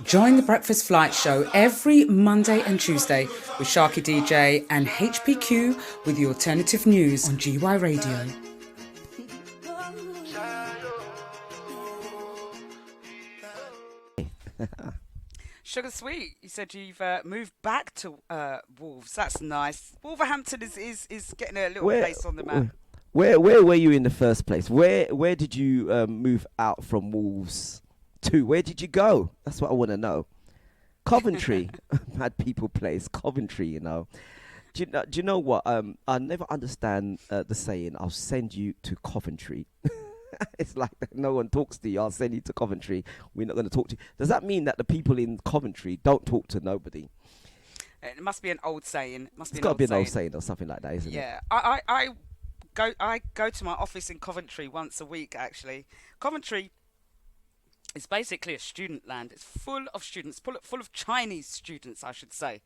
Join the Breakfast Flight Show every Monday and Tuesday with SharkyDJ and HPQ with the alternative news on GY Radio. Sugar Sweet, you said you've moved back to Wolves. That's nice. Wolverhampton is getting a little place on the map. Where were you in the first place? Where did you move out from Wolves to? Where did you go? That's what I want to know. Coventry, Mad People Place, Coventry. Do you know what? I never understand the saying, "I'll send you to Coventry." It's like no one talks to you. I'll send you to Coventry. We're not going to talk to you. Does that mean that the people in Coventry don't talk to nobody? It must be an old saying. It's got to be an old saying or something like that, isn't it? Yeah, I go to my office in Coventry once a week. Actually, Coventry is basically a student land. It's full of students, full of Chinese students, I should say.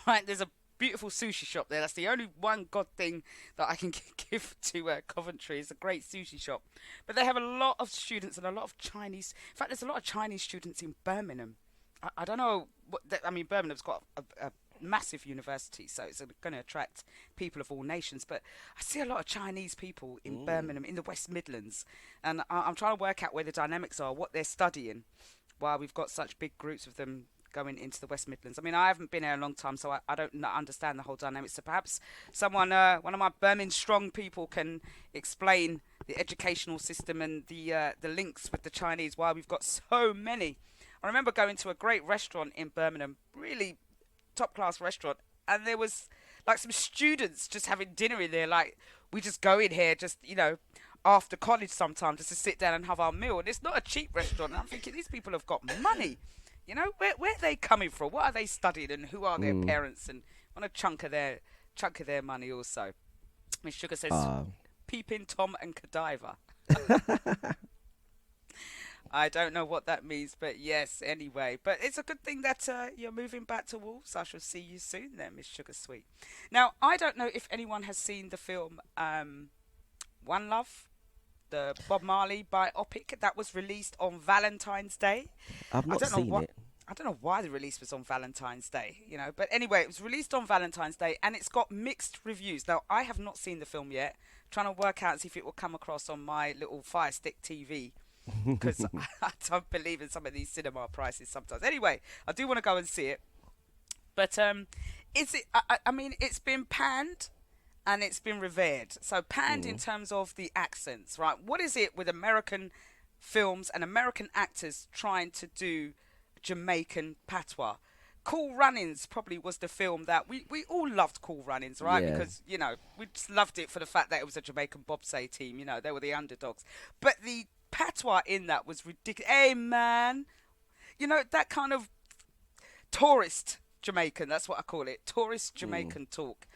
Right, there's a beautiful sushi shop there. That's the only one god thing that I can give to Coventry. It's a great sushi shop, but they have a lot of students and a lot of Chinese. In fact, there's a lot of Chinese students in Birmingham. I don't know what I mean. Birmingham's got a massive university, so it's going to attract people of all nations. But I see a lot of Chinese people in Birmingham, in the West Midlands, and I'm trying to work out where the dynamics are, what they're studying, while we've got such big groups of them going into the West Midlands. I mean, I haven't been here a long time, so I don't understand the whole dynamics. So perhaps someone, one of my Birmingham strong people, can explain the educational system and the links with the Chinese, why we've got so many. I remember going to a great restaurant in Birmingham, really top class restaurant, and there was like some students just having dinner in there. Like, we just go in here just after college sometimes just to sit down and have our meal, and it's not a cheap restaurant. And I'm thinking, these people have got money. Where are they coming from? What are they studying, and who are their parents? And want a chunk of their money also. Miss Sugar says, peeping Tom and Godiva. I don't know what that means, but yes, anyway. But it's a good thing that you're moving back to Wolves. I shall see you soon then, Miss Sugar Sweet. Now, I don't know if anyone has seen the film One Love, the Bob Marley biopic that was released on Valentine's Day. I've not seen it. I don't know why the release was on Valentine's Day, But anyway, it was released on Valentine's Day, and it's got mixed reviews. Now, I have not seen the film yet. Trying to work out, see if it will come across on my little Fire Stick TV. Because I don't believe in some of these cinema prices sometimes. Anyway, I do want to go and see it. But is it? I mean, it's been panned and it's been revered. So panned in terms of the accents, right? What is it with American films and American actors trying to do Jamaican patois? Cool Runnings probably was the film that we all loved. Cool Runnings, right? Yeah. Because we just loved it for the fact that it was a Jamaican bobsleigh team. They were the underdogs. But the patois in that was ridiculous. Hey man, that kind of tourist Jamaican, that's what I call it, tourist Jamaican talk.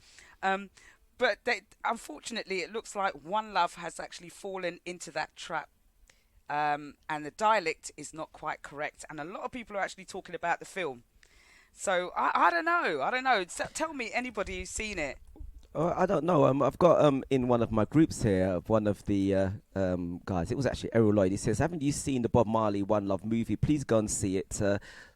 But unfortunately, it looks like One Love has actually fallen into that trap, and the dialect is not quite correct, and a lot of people are actually talking about the film. So I don't know. So, tell me, anybody who's seen it. I don't know. I've got in one of my groups here, one of the guys. It was actually Errol Lloyd. He says, "Haven't you seen the Bob Marley One Love movie? Please go and see it.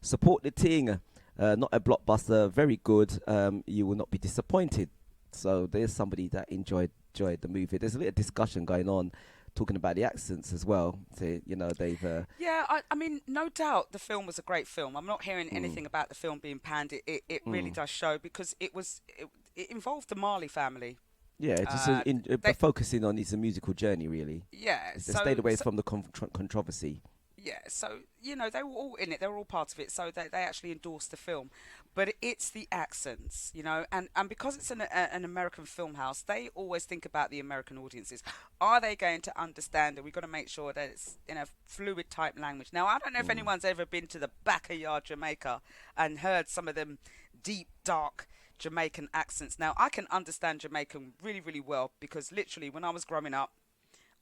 Support the thing. Not a blockbuster. Very good. You will not be disappointed." So there's somebody that enjoyed the movie. There's a little discussion going on, talking about the accents as well. So, they've. Yeah, I mean, no doubt the film was a great film. I'm not hearing anything about the film being panned. It really does show, because it involved the Marley family. Yeah, just focusing on his musical journey, really. Yeah, they stayed away from the controversy. Yeah, so they were all in it. They were all part of it. So they actually endorsed the film, but it's the accents, and because it's an American film house, they always think about the American audiences. Are they going to understand? And we've got to make sure that it's in a fluid type language. Now, I don't know if anyone's ever been to the backyard Jamaica and heard some of them deep, dark Jamaican accents. Now, I can understand Jamaican really, really well, because literally when I was growing up,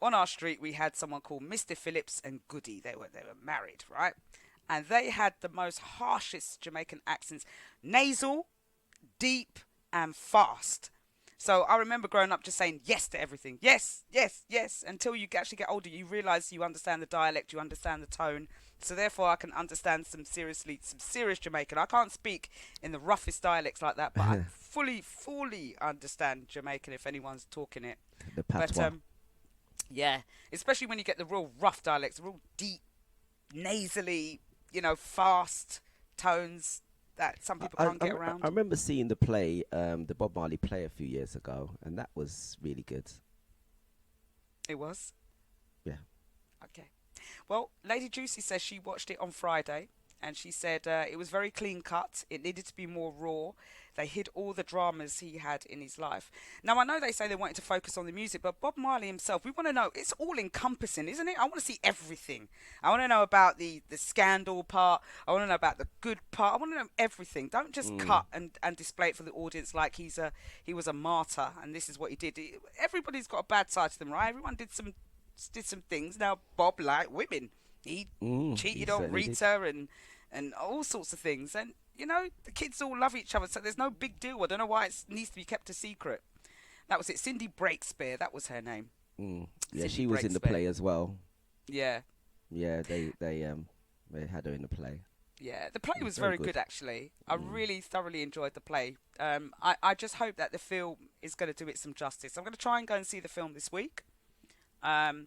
on our street we had someone called Mr. Phillips and Goody. They were married, right? And they had the most harshest Jamaican accents, nasal, deep, and fast. So I remember growing up just saying yes to everything. Yes, yes, yes. Until you actually get older, you realise you understand the dialect, you understand the tone, So therefore, I can understand some serious Jamaican. I can't speak in the roughest dialects like that, but I fully understand Jamaican if anyone's talking it. The But patois. yeah, especially when you get the real rough dialects, the real deep, nasally, fast tones that some people can't get I around. remember seeing the play, the Bob Marley play a few years ago, and that was really good. It was Yeah. okay. Well, Lady Juicy says she watched it on Friday and she said it was very clean cut. It needed to be more raw. They hid all the dramas he had in his life. Now, I know they say they wanted to focus on the music, but Bob Marley himself, we want to know, it's all encompassing, isn't it? I want to see everything. I want to know about the scandal part. I want to know about the good part. I want to know everything. Don't just Mm. cut and display it for the audience like he was a martyr and this is what he did. Everybody's got a bad side to them, right? Everyone did some things. Now Bob liked women. He He cheated on certainly did. Rita and all sorts of things. And the kids all love each other, so there's no big deal. I don't know why it needs to be kept a secret. That was it. Cindy Breakspear, that was her name. Yeah, Cindy she was in the Breakspear. play as well. Yeah, Yeah, they had her in the play. yeah. The play It was was very very good. good, actually. I really thoroughly enjoyed the play. I just hope that the film is going to do it some justice. I'm going to try and go and see the film this week. And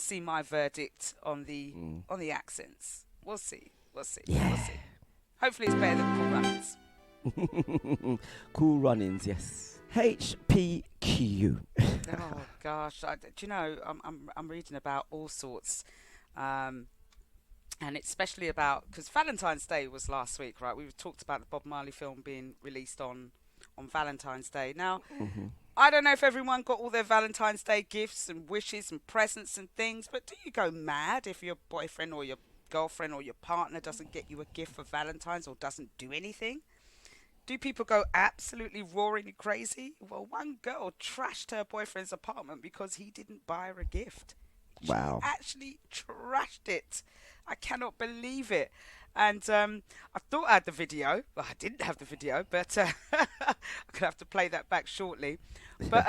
see my verdict on the accents. We'll see. We'll see. We'll see. Hopefully, it's better than Cool Runnings. Cool Runnings, yes. HPQ. Oh gosh, do you know? I'm reading about all sorts, and especially about because Valentine's Day was last week, right? We talked about the Bob Marley film being released on Valentine's Day. Now, I don't know if everyone got all their Valentine's Day gifts and wishes and presents and things, but do you go mad if your boyfriend or your girlfriend or your partner doesn't get you a gift for Valentine's or doesn't do anything? Do people go absolutely roaring crazy? Well, one girl trashed her boyfriend's apartment because he didn't buy her a gift. She Wow. actually trashed it. I cannot believe it. And I thought I had the video. Well, I didn't have the video, but I'm going to have to play that back shortly. But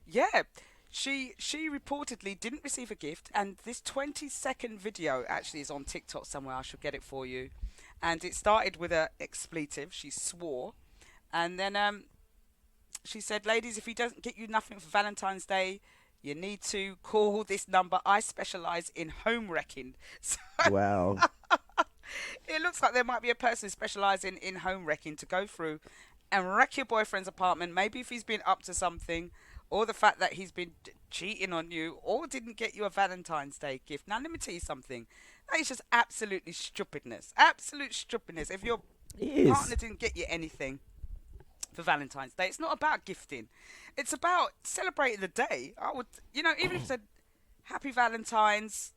yeah, she reportedly didn't receive a gift. And this 20-second video actually is on TikTok somewhere. I should get it for you. And it started with a expletive. She swore. And then she said, ladies, if he doesn't get you nothing for Valentine's Day, you need to call this number. I specialise in home wrecking. So Wow. it looks like there might be a person specialising in home wrecking to go through and wreck your boyfriend's apartment. Maybe if he's been up to something, or the fact that he's been cheating on you, or didn't get you a Valentine's Day gift. Now, let me tell you something. That is just absolutely stupidness. Absolute stupidness. If your It is. partner didn't get you anything for Valentine's Day, it's not about gifting. It's about celebrating the day. I would, even if it said Happy Valentine's,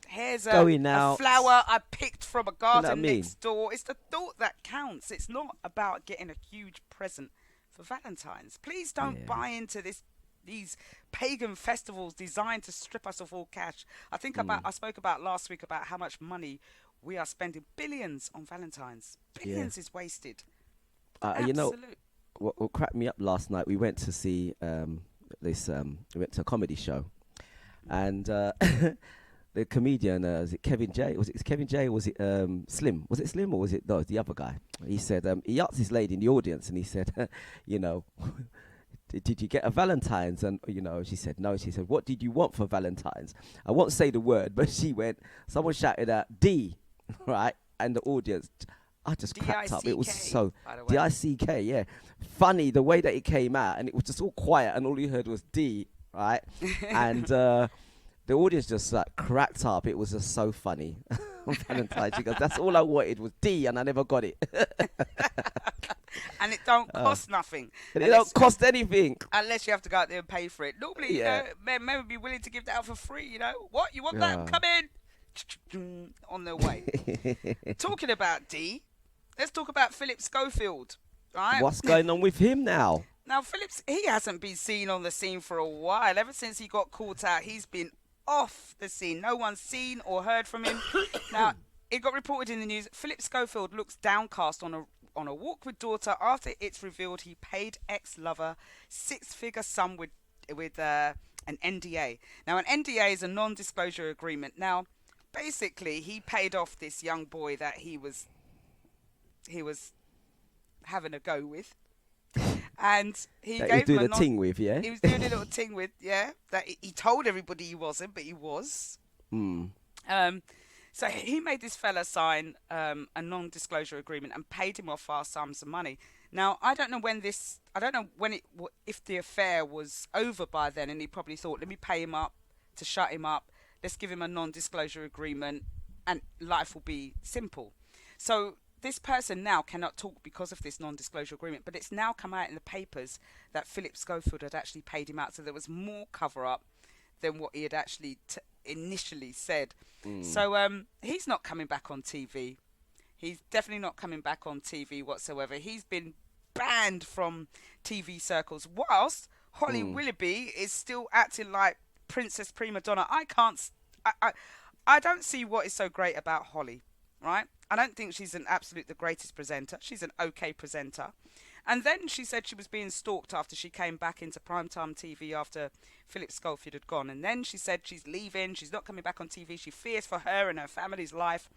here's Going a out. flower I picked from a You know what I garden mean? next door. It's the thought that counts. It's not about getting a huge present for Valentine's. Please don't Yeah. buy into these pagan festivals designed to strip us of all cash. I spoke about last week about how much money we are spending, billions on Valentine's. Billions is wasted. You know Absolute. what cracked me up last night? We went to see this. We went to a comedy show, and the comedian was it Kevin J? Was it Kevin J? Or was it Slim? Was it Slim or was it no? The other guy. He said he asked this lady in the audience, and he said, you know. Did you get a Valentine's? And she said no. She said, what did you want for Valentine's? I won't say the word, but she went. Someone shouted out D, right? And the audience, I just cracked up. It was so by the way. D-I-C-K, yeah. Funny the way that it came out, and it was just all quiet, and all you heard was D, right? And the audience just like cracked up. It was just so funny. On Valentine's, she goes, that's all I wanted was D, and I never got it. And it don't cost nothing. And it don't cost anything. Unless you have to go out there and pay for it. Normally, Yeah. men would be willing to give that out for free, What? You want Yeah. that? Come in. On their way. Talking about D, let's talk about Philip Schofield, right? What's going on with him now? Now, Phillips, he hasn't been seen on the scene for a while. Ever since he got caught out, he's been off the scene. No one's seen or heard from him. Now, it got reported in the news. Philip Schofield looks downcast on a walk with daughter after it's revealed he paid ex-lover six-figure sum with an NDA. Now, an NDA is a non-disclosure agreement. Now, basically he paid off this young boy that he was having a go with, and he That he's gave him doing a a non. ting with, yeah. He was doing a little thing with, yeah, that he told everybody he wasn't, but he was. Mm. Um, so he made this fella sign a non-disclosure agreement and paid him off vast sums of money. Now I don't know when this. I don't know when if the affair was over by then, and he probably thought, let me pay him up to shut him up. Let's give him a non-disclosure agreement, and life will be simple. So this person now cannot talk because of this non-disclosure agreement, but it's now come out in the papers that Philip Schofield had actually paid him out. So there was more cover-up than what he had actually initially said. Mm. So he's not coming back on TV. He's definitely not coming back on TV whatsoever. He's been banned from TV circles, whilst Holly Mm. Willoughby is still acting like princess prima donna. I can't. I don't see what is so great about Holly, right? I don't think she's an absolute the greatest presenter. She's an okay presenter. And then she said she was being stalked after she came back into primetime TV after Philip Schofield had gone. And then she said she's leaving. She's not coming back on TV. She fears for her and her family's life.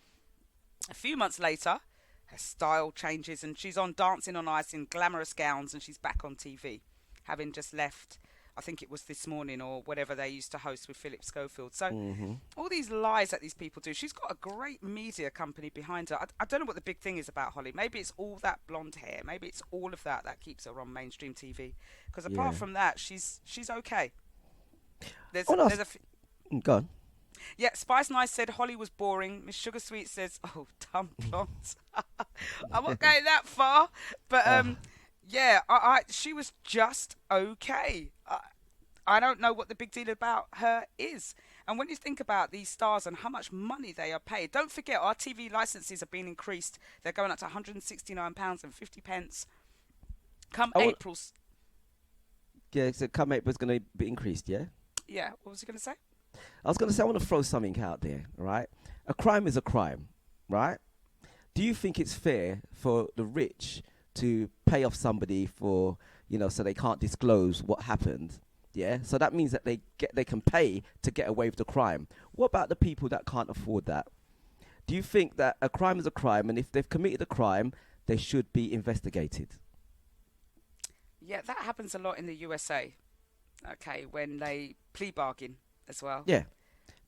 A few months later, her style changes and she's on Dancing on Ice in glamorous gowns and she's back on TV, having just left. I think it was This Morning or whatever they used to host with Philip Schofield. So Mm-hmm. all these lies that these people do. She's got a great media company behind her. I don't know what the big thing is about Holly. Maybe it's all that blonde hair. Maybe it's all of that that keeps her on mainstream TV. Because apart Yeah. from that, she's okay. There's Oh no. there's a Go on. yeah. Spice Nice said Holly was boring. Miss Sugar Sweet says, oh, dumb blonde. I'm not going that far, but yeah, she was just okay. I don't know what the big deal about her is. And when you think about these stars and how much money they are paid, don't forget our TV licenses are being increased. They're going up to £169.50. Come I want, April. yeah, so come April's going to be increased, yeah? Yeah, what was he going to say? I was going to say, I want to throw something out there, right? A crime is a crime, right? Do you think it's fair for the rich to pay off somebody for, so they can't disclose what happened? Yeah, so that means that they can pay to get away with the crime. What about the people that can't afford that? Do you think that a crime is a crime, and if they've committed a crime, they should be investigated? Yeah, that happens a lot in the USA. Okay, when they plea bargain as well. Yeah.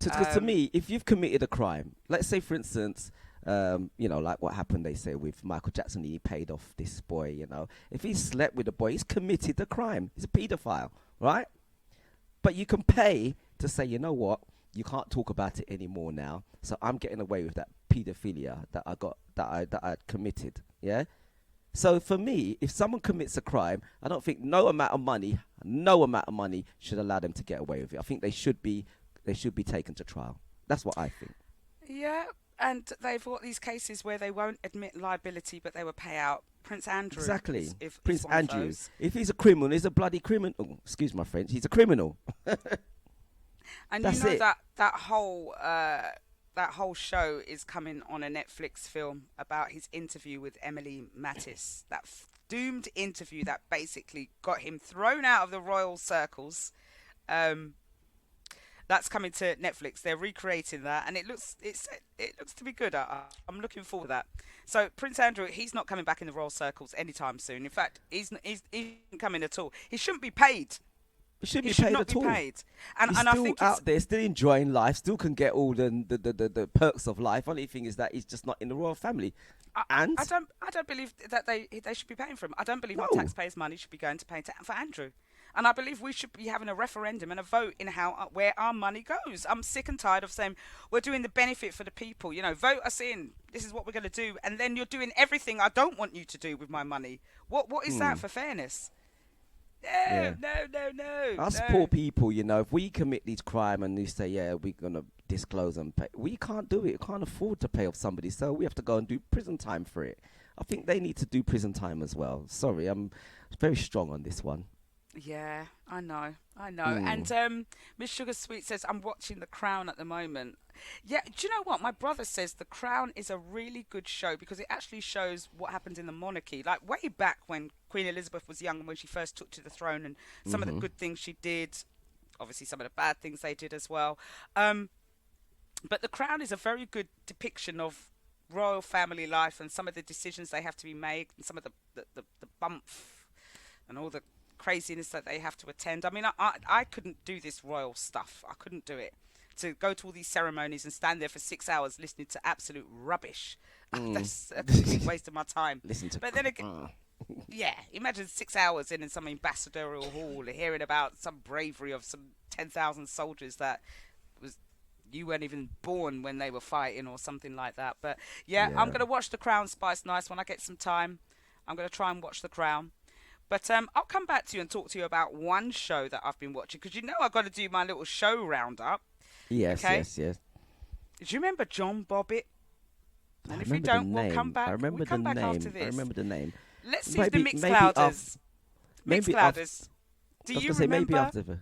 Because to me, if you've committed a crime, let's say, for instance, like what happened, they say, with Michael Jackson, he paid off this boy, If he slept with a boy, he's committed a crime. He's a paedophile, right? But you can pay to say, you know what, you can't talk about it anymore now, so I'm getting away with that paedophilia that I committed, yeah? So for me, if someone commits a crime, I don't think no amount of money should allow them to get away with it. I think they should be taken to trial. That's what I think. Yeah, and they've got these cases where they won't admit liability, but they will pay out. Prince Andrew. Exactly. Is Prince one of Andrew. those. If he's a criminal, he's a bloody criminal. Oh, excuse my French. He's a criminal. And That's it. that whole show is coming on a Netflix film about his interview with Emily Mattis. That doomed interview that basically got him thrown out of the royal circles. That's coming to Netflix. They're recreating that, and it looks to be good. I'm looking forward to that. So Prince Andrew, he's not coming back in the royal circles anytime soon. In fact, he's coming at all. He shouldn't be paid. He shouldn't He be should paid not at be all. paid. And He's I still think out there, still enjoying life, still can get all the perks of life. Only thing is that he's just not in the royal family. I don't believe that they should be paying for him. I don't believe our No. taxpayers' money should be going to pay for Andrew. And I believe we should be having a referendum and a vote in where our money goes. I'm sick and tired of saying we're doing the benefit for the people. Vote us in. This is what we're going to do, and then you're doing everything I don't want you to do with my money. What is that for fairness? Yeah. No. Us poor people, if we commit these crime and we say, yeah, we're going to disclose and pay, we can't do it. We can't afford to pay off somebody, so we have to go and do prison time for it. I think they need to do prison time as well. Sorry, I'm very strong on this one. Yeah, I know. And Miss Sugar Sweet says, I'm watching The Crown at the moment. Yeah, do you know what? My brother says The Crown is a really good show because it actually shows what happens in the monarchy. Like way back when Queen Elizabeth was young and when she first took to the throne and some of the good things she did. Obviously, some of the bad things they did as well. But The Crown is a very good depiction of royal family life and some of the decisions they have to be made and some of the bump and all the craziness that they have to attend. I mean, I couldn't do this royal stuff. I couldn't do it. To go to all these ceremonies and stand there for 6 hours listening to absolute rubbish. Mm. That's a complete waste of my time. Listen to. But then again, yeah, imagine 6 hours in some ambassadorial hall hearing about some bravery of some 10,000 soldiers that was you weren't even born when they were fighting or something like that. But yeah, I'm Yeah. going to watch The Crown Spice Nice when I get some time. I'm going to try and watch The Crown. But I'll come back to you and talk to you about one show that I've been watching because I've got to do my little show roundup. Yes, Okay? yes, yes. Do you remember John Bobbitt? I And if you remember the don't, we'll come name. back. I remember We'll the come back after name. I this. remember the name. Let's see if the Maybe, Mix maybe Clouders. Mix maybe after. Clouders. I Do was you gonna say maybe remember? after the.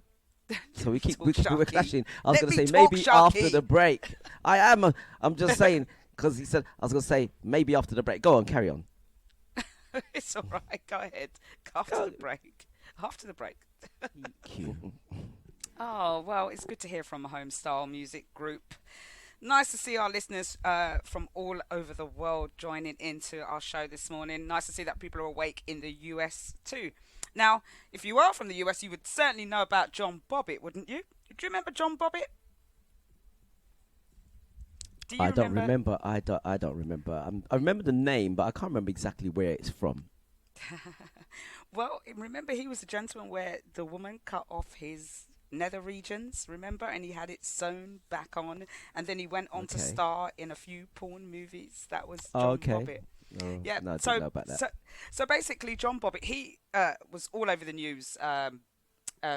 So we keep Talk, we're Sharky. clashing. I was Let gonna me say talk, maybe after Sharky. the break. I am. I'm just saying because he said I was gonna say maybe after the break. Go on, carry on. It's all right. Go ahead. After Go. the break. After the break. Cute. Oh, well, it's good to hear from a home style music group. Nice to see our listeners from all over the world joining into our show this morning. Nice to see that people are awake in the US too. Now, if you are from the US, you would certainly know about John Bobbitt, wouldn't you? Do you remember John Bobbitt? Do you I don't remember? remember. I don't remember. I remember the name, but I can't remember exactly where it's from. Well, remember he was the gentleman where the woman cut off his nether regions, remember? And he had it sewn back on. And then he went on to Okay. star in a few porn movies. That was Oh, John okay. Bobbitt. No, Yeah, no, I didn't so know about that. so basically, John Bobbitt, he was all over the news a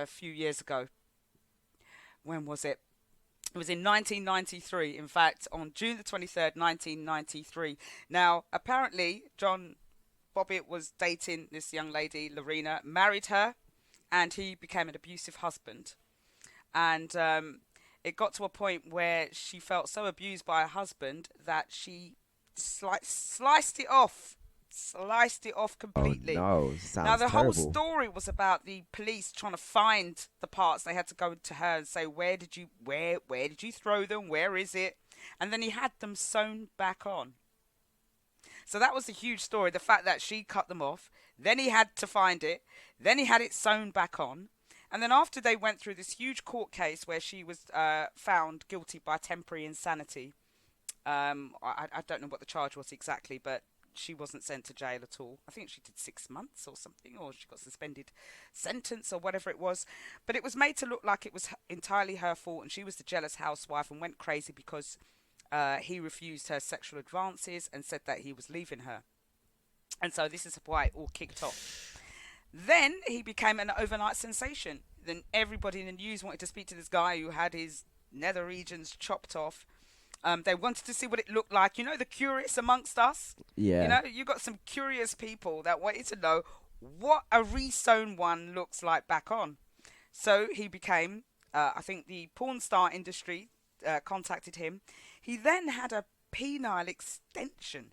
few years ago. When was it? It was in 1993. In fact, on June the 23rd, 1993. Now, apparently, John Bobbitt was dating this young lady, Lorena, married her, and he became an abusive husband. And it got to a point where she felt so abused by her husband that she sliced it off Oh completely. no, Now sounds the whole terrible. story was about the police trying to find the parts. They had to go to her and say, where did you throw them? Where is it? And then he had them sewn back on. So that was a huge story. The fact that she cut them off, then he had to find it, then he had it sewn back on. And then after they went through this huge court case where she was found guilty by temporary insanity, I don't know what the charge was exactly, but she wasn't sent to jail at all. I think she did 6 months or something, or she got suspended sentence or whatever it was. But it was made to look like it was entirely her fault, and she was the jealous housewife and went crazy because he refused her sexual advances and said that he was leaving her. And so this is why it all kicked off. Then he became an overnight sensation. Then everybody in the news wanted to speak to this guy who had his nether regions chopped off. They wanted to see what it looked like. You know, the curious amongst us. You Yeah. know, you got some curious people that wanted to know what a resewn one looks like back on. So he became, I think the porn star industry contacted him. He then had a penile extension.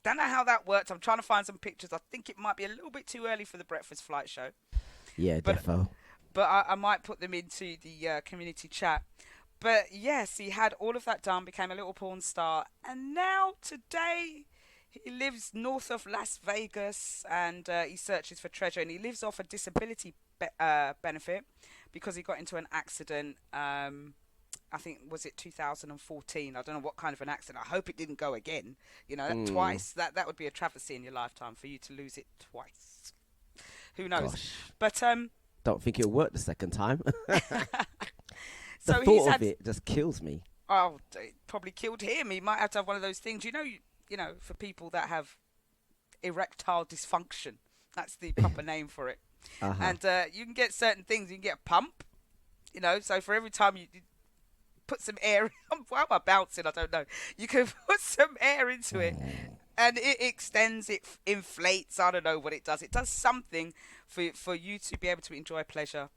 Don't know how that worked. I'm trying to find some pictures. I think it might be a little bit too early for the Breakfast Flight show. Yeah, But defo. I might put them into the community chat. But yes, he had all of that done, became a little porn star, and now today he lives north of Las Vegas and he searches for treasure, and he lives off a disability benefit because he got into an accident. I think was it 2014. I don't know what kind of an accident. I hope it didn't go again. You know, Mm, twice. That would be a travesty in your lifetime for you to lose it twice. Who knows? gosh, But don't think it'll work the second time. The so he's thought of had. it just kills me. Oh, it probably killed him. He might have to have one of those things. You know, for people that have erectile dysfunction. That's the proper name for it. Uh huh. And you can get certain things. You can get a pump. You know, so for every time you put some air. Why am I bouncing? I don't know. You can put some air into it, and it extends. It inflates. I don't know what it does. It does something for you to be able to enjoy pleasure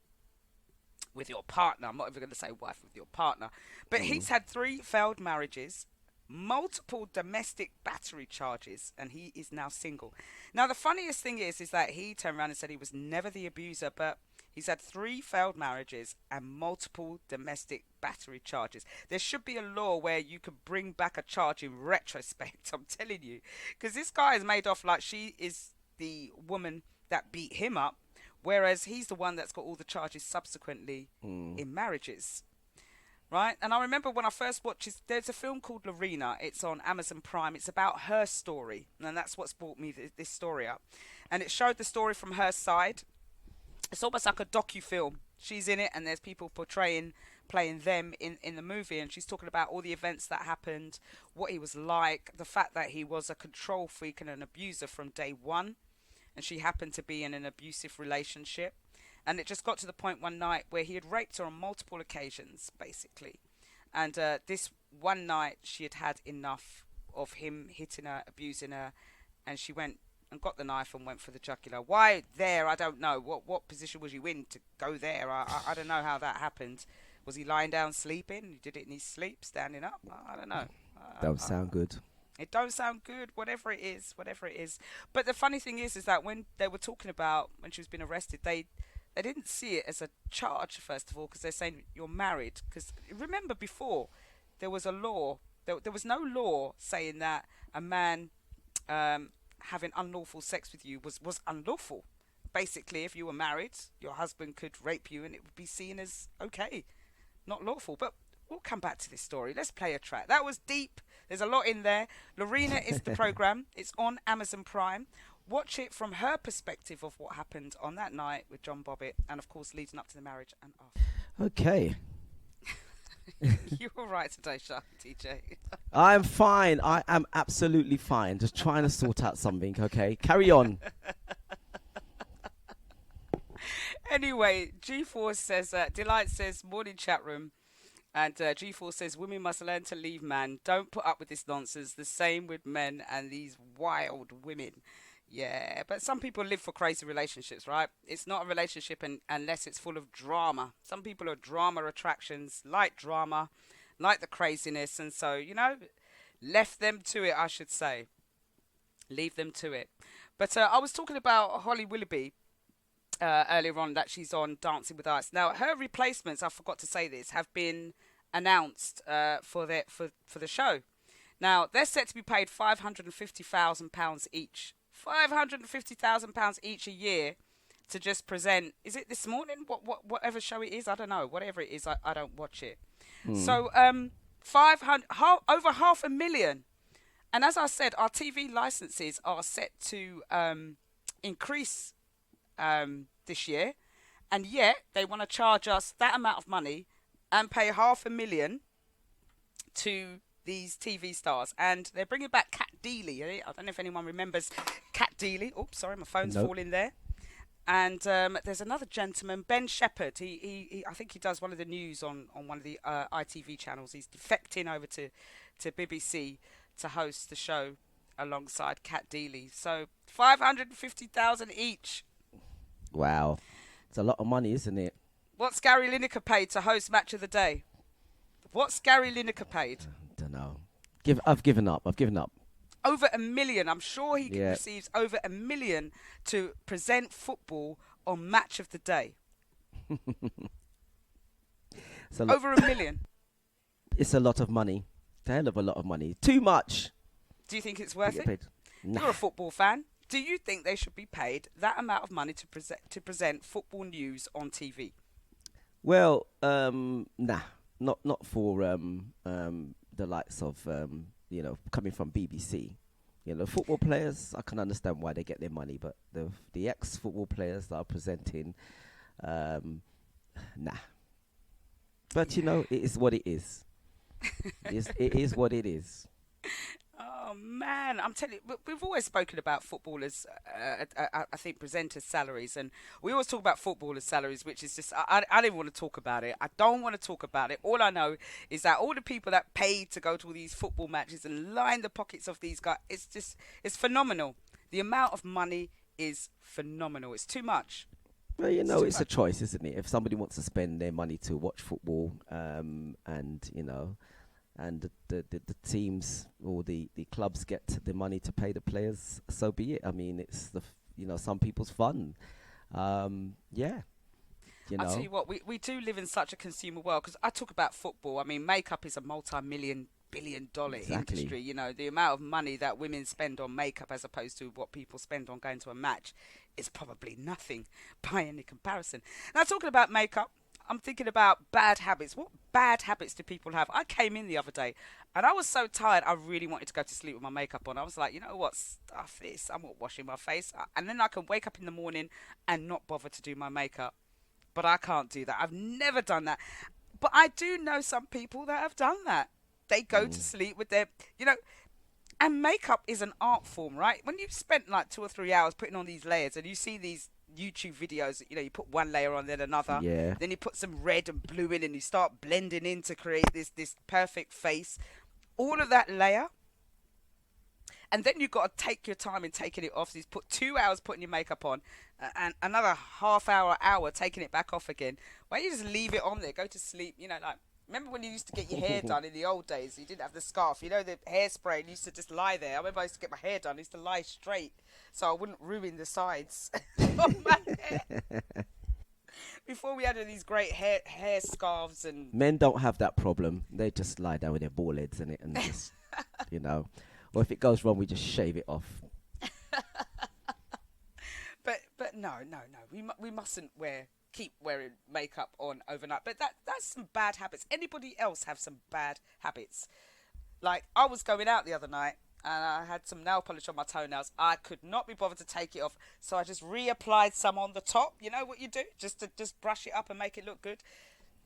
with your partner. I'm not even going to say wife, with your partner. But he's had 3 failed marriages, multiple domestic battery charges, and he is now single. Now the funniest thing is that he turned around and said he was never the abuser, but He's had 3 failed marriages and multiple domestic battery charges. There should be a law where you can bring back a charge in retrospect. I'm telling you, because this guy is made off like she is the woman that beat him up, whereas he's the one that's got all the charges subsequently Mm. in marriages. Right? And I remember when I first watched this, there's a film called Lorena. It's on Amazon Prime. It's about her story. And that's what's brought me this story up. And it showed the story from her side. It's almost like a docu-film. She's in it and there's people playing them in the movie. And she's talking about all the events that happened, what he was like, the fact that he was a control freak and an abuser from day one. And she happened to be in an abusive relationship. And it just got to the point one night where he had raped her on multiple occasions, basically. And this one night, she had had enough of him hitting her, abusing her, and she went and got the knife and went for the jugular. Why there? I don't know. What position was you in to go there? I don't know how that happened. Was he lying down sleeping? He did it in his sleep, standing up? I don't know. Don't sound good. It don't sound good, whatever it is. But the funny thing is that when they were talking about when she was being arrested, they didn't see it as a charge, first of all, because they're saying you're married. Because remember before, there was a law, there was no law saying that a man having unlawful sex with you was unlawful. Basically, if you were married, your husband could rape you and it would be seen as okay, not lawful. But we'll come back to this story. Let's play a track. That was deep. There's a lot in there. Lorena is the program. It's on Amazon Prime. Watch it from her perspective of what happened on that night with John Bobbitt and, of course, leading up to the marriage and after. Okay. You're all right today, SharkyDJ. I'm fine. I am absolutely fine. Just trying to sort out something, okay? Carry on. Anyway, G4 says, Delight says, morning chat room. And G4 says, women must learn to leave, man. Don't put up with this nonsense. The same with men and these wild women. Yeah, but some people live for crazy relationships, right? It's not a relationship unless it's full of drama. Some people are drama attractions, like drama, like the craziness. And so, left them to it, I should say. Leave them to it. But I was talking about Holly Willoughby earlier on, that she's on Dancing with Us. Now, her replacements, I forgot to say this, have been announced for the show. Now, they're set to be paid £550,000 each. £550,000 each a year to just present. Is it This Morning? Whatever show it is, I don't know. Whatever it is, I don't watch it. So, over 500,000. And as I said, our TV licenses are set to increase this year, and yet they want to charge us that amount of money and pay 500,000 to these TV stars. And they're bringing back Cat Deeley. I don't know if anyone remembers Cat Deeley. Oops, sorry, my phone's falling there. And there's another gentleman, Ben Shepherd. He I think he does one of the news on one of the ITV channels. He's defecting over to BBC to host the show alongside Cat Deeley. So 550,000 each. Wow. It's a lot of money, isn't it? What's Gary Lineker paid to host Match of the Day? What's Gary Lineker paid? Don't know. I've given up. Over $1 million. I'm sure he receives over $1 million to present football on Match of the Day. Over $1 million. It's a lot of money. It's a hell of a lot of money. Too much. Do you think it's worth it? Nah. You're a football fan. Do you think they should be paid that amount of money to present football news on TV? Well, nah, not for the likes of coming from BBC. Football players, I can understand why they get their money, but the ex-football players that are presenting, nah. But it is what it is. It is what it is. Oh man, I'm telling you, we've always spoken about footballers. I think presenters' salaries, and we always talk about footballers' salaries, which is just I don't even want to talk about it. I don't want to talk about it. All I know is that all the people that paid to go to all these football matches and line the pockets of these guys, it's phenomenal. The amount of money is phenomenal. It's too much. Well, it's a choice, isn't it? If somebody wants to spend their money to watch football, and the teams or the clubs get the money to pay the players, so be it. I mean, it's some people's fun. Yeah. You I'll tell know, you what, we do live in such a consumer world because I talk about football. I mean, makeup is a multi-million billion dollar exactly. industry. You know, the amount of money that women spend on makeup as opposed to what people spend on going to a match is probably nothing by any comparison. Now, talking about makeup, I'm thinking about bad habits. What bad habits do people have? I came in the other day and I was so tired, I really wanted to go to sleep with my makeup on. I was like, you know what, stuff this. I'm not washing my face. And then I can wake up in the morning and not bother to do my makeup, but I can't do that. I've never done that. But I do know some people that have done that. They go to Mm. sleep with their, you know, and makeup is an art form, right? When you've spent like 2 or 3 hours putting on these layers and you see these YouTube videos, you know, you put one layer on, then another, Yeah. then you put some red and blue in and you start blending in to create this perfect face. All of that layer, and then you've got to take your time in taking it off. So you put 2 hours putting your makeup on, and another half hour taking it back off again. Why don't you just leave it on there, go to sleep? You know, like remember when you used to get your hair done in the old days? You didn't have the scarf. You know, the hairspray and you used to just lie there. I remember I used to get my hair done. I used to lie straight so I wouldn't ruin the sides of my hair. Before we had all these great hair scarves and Men don't have that problem. They just lie down with their ball heads in it and just, you know. Or if it goes wrong, we just shave it off. but no. We mustn't keep wearing makeup on overnight. But that's some bad habits. Anybody else have some bad habits? Like I was going out the other night and I had some nail polish on my toenails. I could not be bothered to take it off, so I just reapplied some on the top. You know what you do? Just to just brush it up and make it look good.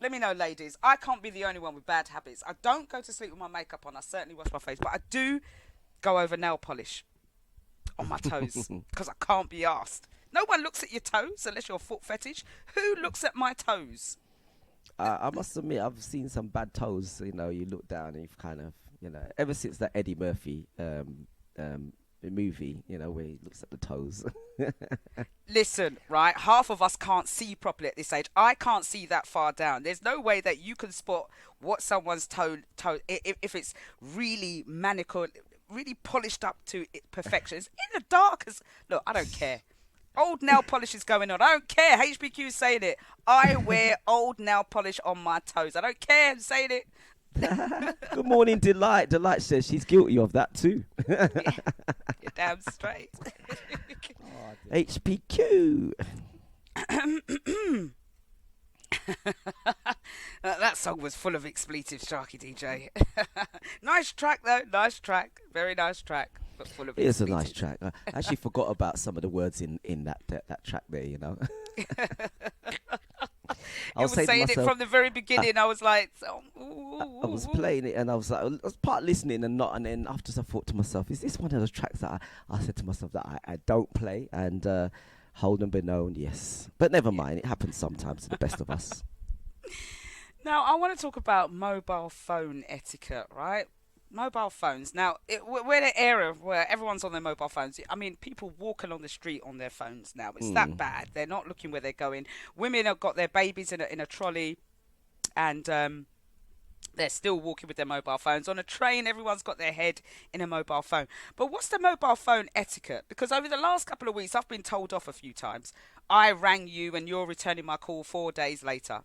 Let me know, ladies. I can't be the only one with bad habits. I don't go to sleep with my makeup on. I certainly wash my face, but I do go over nail polish on my toes because I can't be asked. No one looks at your toes unless you're a foot fetish. Who looks at my toes? I must admit, I've seen some bad toes. You know, you look down and you've kind of, you know, ever since that Eddie Murphy movie, you know, where he looks at the toes. Listen, right? Half of us can't see properly at this age. I can't see that far down. There's no way that you can spot what someone's if it's really manicured, really polished up to perfection. It's in the dark. Look, I don't care. Old nail polish is going on. I don't care. HPQ is saying it. I wear old nail polish on my toes. I don't care. I'm saying it. Good morning, Delight. Delight says she's guilty of that too. Yeah, you're damn straight. HPQ. That song was full of expletives, Sharky DJ. Nice track though. Nice track. Very nice track. But full of It's a expletives. nice track. I actually forgot about some of the words in that track there, you know. I You was were saying to saying it myself, from the very beginning. I was like, I was playing it and I was like, I was part listening and not, and then after I thought to myself, is this one of those tracks that I said to myself that I don't play? And hold and be known, yes. But never mind, it happens sometimes to the best of us. Now, I want to talk about mobile phone etiquette, right? Mobile phones. Now, we're in an era where everyone's on their mobile phones. I mean, people walk along the street on their phones now. It's that bad. They're not looking where they're going. Women have got their babies in a trolley, and they're still walking with their mobile phones. On a train, everyone's got their head in a mobile phone. But what's the mobile phone etiquette? Because over the last couple of weeks, I've been told off a few times. I rang you and you're returning my call 4 days later.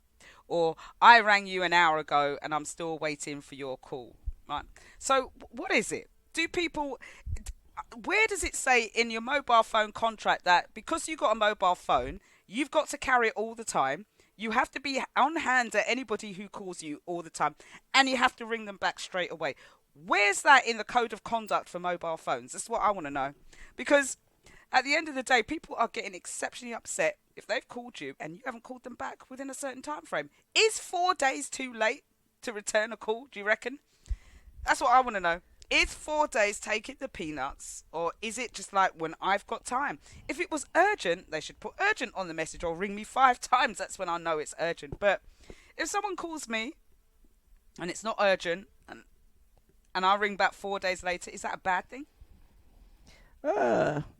Or I rang you an hour ago and I'm still waiting for your call. Right. So what is it? Where does it say in your mobile phone contract that because you got a mobile phone, you've got to carry it all the time? You have to be on hand at anybody who calls you all the time, and you have to ring them back straight away. Where's that in the code of conduct for mobile phones? That's what I want to know. Because at the end of the day, people are getting exceptionally upset if they've called you and you haven't called them back within a certain time frame. Is 4 days too late to return a call, do you reckon? That's what I want to know. Is 4 days taking the peanuts, or is it just like when I've got time? If it was urgent, they should put urgent on the message or ring me 5 times. That's when I know it's urgent. But if someone calls me and it's not urgent and I ring back 4 days later, is that a bad thing?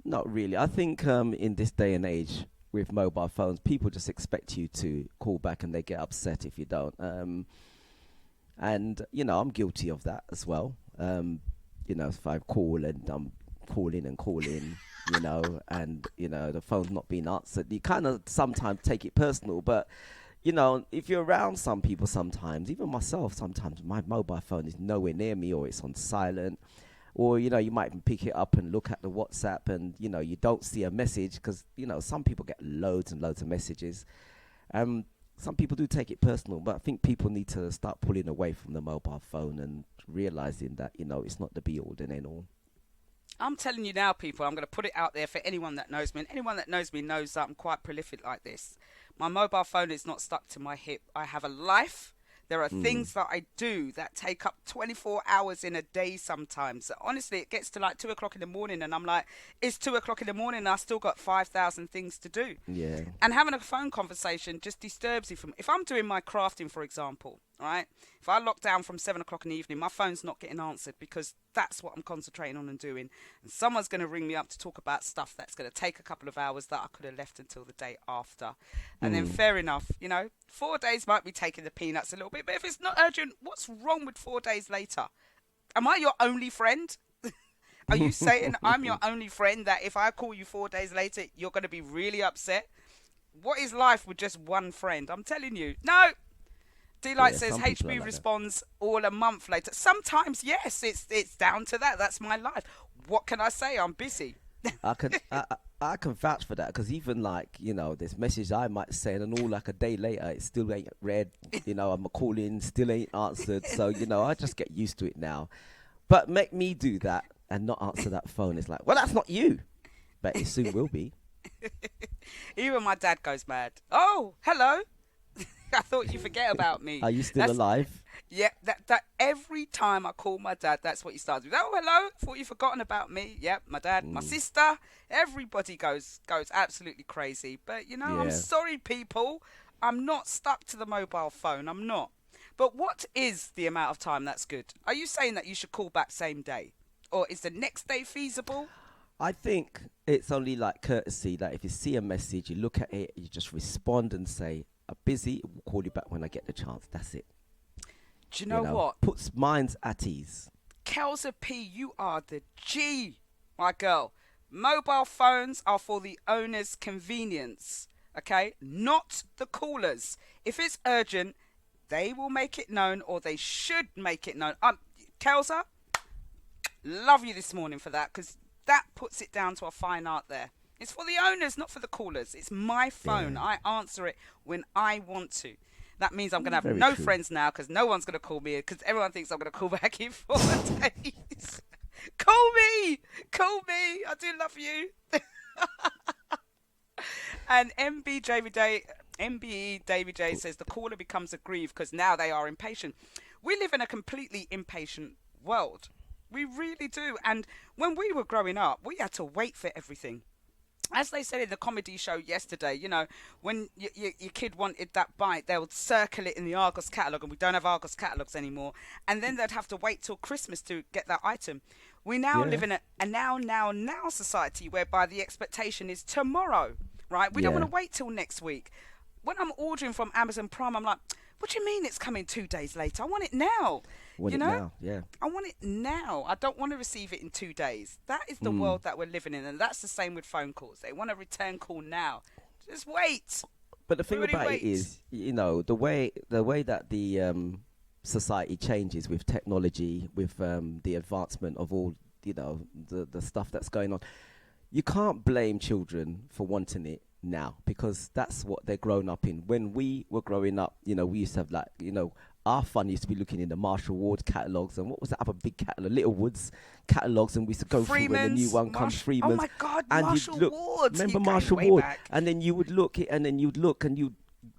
Not really. I think in this day and age with mobile phones, people just expect you to call back and they get upset if you don't. And, you know, I'm guilty of that as well. You know, if I call and I'm calling, and the phone's not being answered, you kind of sometimes take it personal. But if you're around some people, sometimes, even myself, sometimes my mobile phone is nowhere near me, or it's on silent, or you might even pick it up and look at the WhatsApp, and you don't see a message because some people get loads and loads of messages. Some people do take it personal, but I think people need to start pulling away from the mobile phone and realizing that it's not the be all and end all. I'm telling you now, people, I'm going to put it out there for anyone that knows me. And anyone that knows me knows that I'm quite prolific like this. My mobile phone is not stuck to my hip. I have a life. There are things that I do that take up 24 hours in a day sometimes. Honestly, it gets to like 2 o'clock in the morning and I'm like, it's 2 o'clock in the morning and I still got 5,000 things to do. Yeah. And having a phone conversation just disturbs you from, if I'm doing my crafting, for example, right? If I lock down from 7 o'clock in the evening, my phone's not getting answered because that's what I'm concentrating on and doing. And someone's going to ring me up to talk about stuff that's going to take a couple of hours that I could have left until the day after. And then fair enough, 4 days might be taking the peanuts a little bit, but if it's not urgent, what's wrong with 4 days later? Am I your only friend? Are you saying I'm your only friend that if I call you 4 days later, you're going to be really upset? What is life with just one friend? I'm telling you. No. D-Light says HB like responds all a month later. Sometimes, yes, it's down to that. That's my life. What can I say? I'm busy. I can vouch for that because even like, this message I might send and all like a day later, it still ain't read. I'm calling, still ain't answered. So, I just get used to it now. But make me do that and not answer that phone. It's like, well, that's not you. But it soon will be. Even my dad goes mad. Oh, hello. I thought you forget about me. Are you still alive? Yeah, that every time I call my dad, that's what he starts with. Oh, hello. Thought you'd forgotten about me. Yep, my dad, my sister. Everybody goes absolutely crazy. But, I'm sorry, people. I'm not stuck to the mobile phone. I'm not. But what is the amount of time that's good? Are you saying that you should call back same day? Or is the next day feasible? I think it's only like courtesy that if you see a message, you look at it, you just respond and say, I'm busy, we'll call you back when I get the chance. That's it. Do you know what? Puts minds at ease. Kelsa P, you are the G, my girl. Mobile phones are for the owner's convenience, okay? Not the callers. If it's urgent, they will make it known, or they should make it known. Kelsa, love you this morning for that, because that puts it down to a fine art there. It's for the owners, not for the callers. It's my phone. Yeah. I answer it when I want to. That means I'm going to have no friends now because no one's going to call me because everyone thinks I'm going to call back in 4 days. Call me. I do love you. And MBE David J says the caller becomes aggrieved because now they are impatient. We live in a completely impatient world. We really do. And when we were growing up, we had to wait for everything. As they said in the comedy show yesterday, when your kid wanted that bite, they would circle it in the Argos catalogue, and we don't have Argos catalogues anymore. And then they'd have to wait till Christmas to get that item. We now live in a now society whereby the expectation is tomorrow, right? We don't want to wait till next week. When I'm ordering from Amazon Prime, I'm like, what do you mean it's coming 2 days later? I want it now. I want it now. I don't want to receive it in 2 days. That is the world that we're living in, and that's the same with phone calls. They want a return call now. Just wait. But the thing about it is, the way that the society changes with technology, with the advancement of all, the stuff that's going on, you can't blame children for wanting it now because that's what they're grown up in. When we were growing up, we used to have our fun used to be looking in the Marshall Ward catalogues and what was that other big catalogue, Littlewoods catalogues, and we used to go through when the new one comes, Freeman's. Oh my God, and Marshall Ward. Remember Marshall Ward? Back. And then you would look it, and then you'd look, and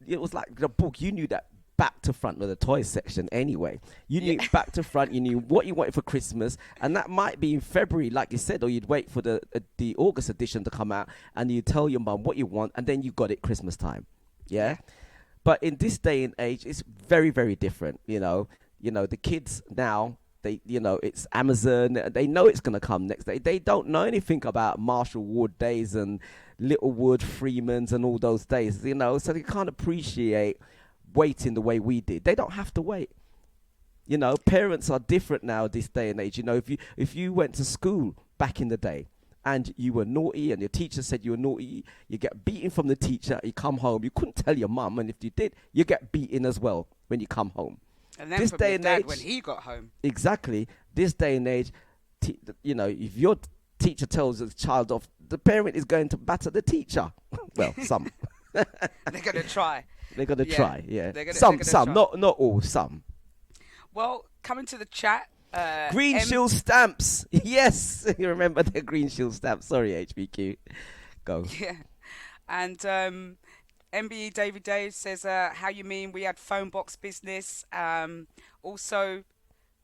it was like the book. You knew that back to front of the toy section anyway. You knew back to front. You knew what you wanted for Christmas, and that might be in February, like you said, or you'd wait for the August edition to come out, and you tell your mum what you want, and then you got it Christmas time. Yeah. But in this day and age, it's very, very different. The kids now, it's Amazon. They know it's going to come next day. They don't know anything about Marshall Ward days and Littlewood, Freeman's and all those days, so they can't appreciate waiting the way we did. They don't have to wait. Parents are different now this day and age. If you went to school back in the day, and you were naughty and your teacher said you were naughty, you get beaten from the teacher, you come home, you couldn't tell your mum, and if you did, you get beaten as well when you come home. And then This from day your and dad age, when he got home. exactly, this day and age, if your teacher tells the child off, the parent is going to batter the teacher. Well, some. They're going to try. They're going to try, yeah. Some, try. Not all, some. Well, coming to the chat. Green Shield stamps. Yes, you remember the Green Shield stamps. Sorry, HPQ. Go. Yeah. And MBE David Dave says, how you mean we had phone box business? Also,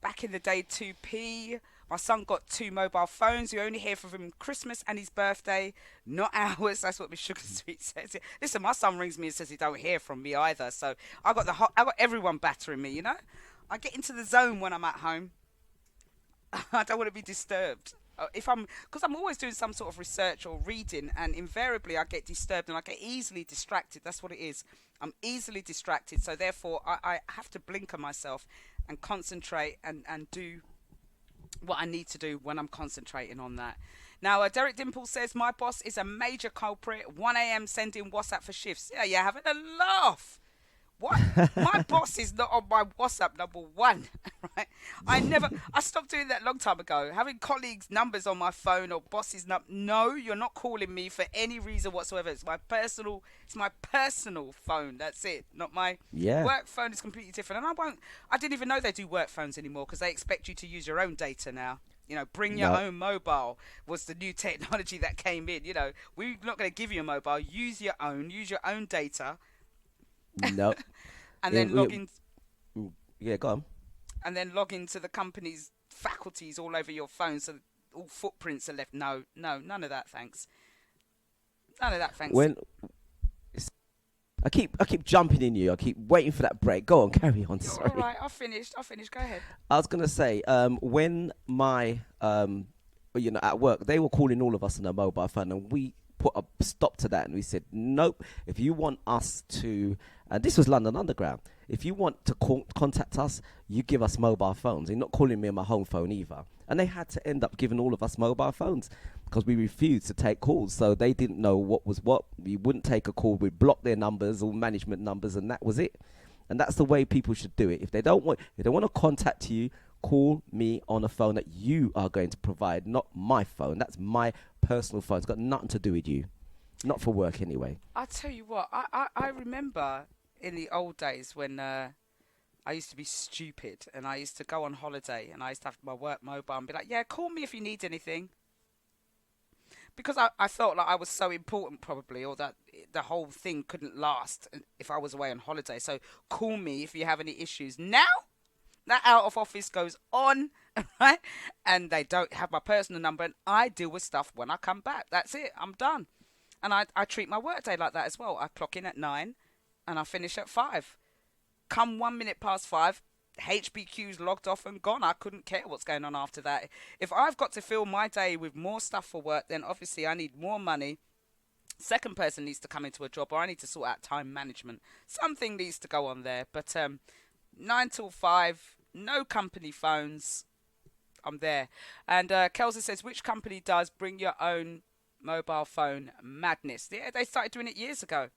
back in the day, 2p. My son got 2 mobile phones. You only hear from him Christmas and his birthday, not ours. That's what my sugar sweet says. Listen, my son rings me and says he don't hear from me either. So I got everyone battering me. You know, I get into the zone when I'm at home. I don't want to be disturbed. Because I'm always doing some sort of research or reading, and invariably I get disturbed and I get easily distracted. That's what it is. I'm easily distracted, so therefore I have to blinker myself and concentrate and do what I need to do when I'm concentrating on that. Now, Derek Dimple says, my boss is a major culprit. 1 a.m. sending WhatsApp for shifts. Yeah, you're having a laugh. What? My boss is not on my WhatsApp, number one, right? I stopped doing that a long time ago. Having colleagues' numbers on my phone or bosses' no, you're not calling me for any reason whatsoever. It's my personal phone. That's it. Not my work phone is completely different. And I didn't even know they do work phones anymore because they expect you to use your own data now. You know, bring your own mobile was the new technology that came in. You know, we're not going to give you a mobile. Use your own data. No. And then log in. Yeah, go on. And then log into the company's faculties all over your phone, so all footprints are left. No, none of that, thanks. None of that, thanks. I keep jumping in you. I keep waiting for that break. Go on, carry on. Sorry. All right, I'll finish. Go ahead. I was gonna say, when my at work, they were calling all of us on a mobile phone, and we put a stop to that, and we said, nope. If you want us to, and this was London Underground, if you want to contact us, you give us mobile phones. You're not calling me on my home phone either. And they had to end up giving all of us mobile phones because we refused to take calls. So they didn't know what was what. We wouldn't take a call. We'd block their numbers or management numbers, and that was it. And that's the way people should do it. If they don't want to contact you, call me on a phone that you are going to provide, not my phone. That's my personal phone. It's got nothing to do with you. Not for work anyway. I'll tell you what, I remember in the old days when I used to be stupid and I used to go on holiday and I used to have my work mobile and be like, yeah, call me if you need anything. Because I felt like I was so important probably, or that the whole thing couldn't last if I was away on holiday. So call me if you have any issues. Now, that out of office goes on, right? And they don't have my personal number, and I deal with stuff when I come back. That's it. I'm done. And I treat my workday like that as well. I clock in at 9 and I finish at 5. Come 1 minute past 5, HPQ's logged off and gone. I couldn't care what's going on after that. If I've got to fill my day with more stuff for work, then obviously I need more money. Second person needs to come into a job, or I need to sort out time management. Something needs to go on there. But 9 till 5, no company phones. I'm there. And Kelsa says, which company does bring your own mobile phone madness? Yeah, they started doing it years ago.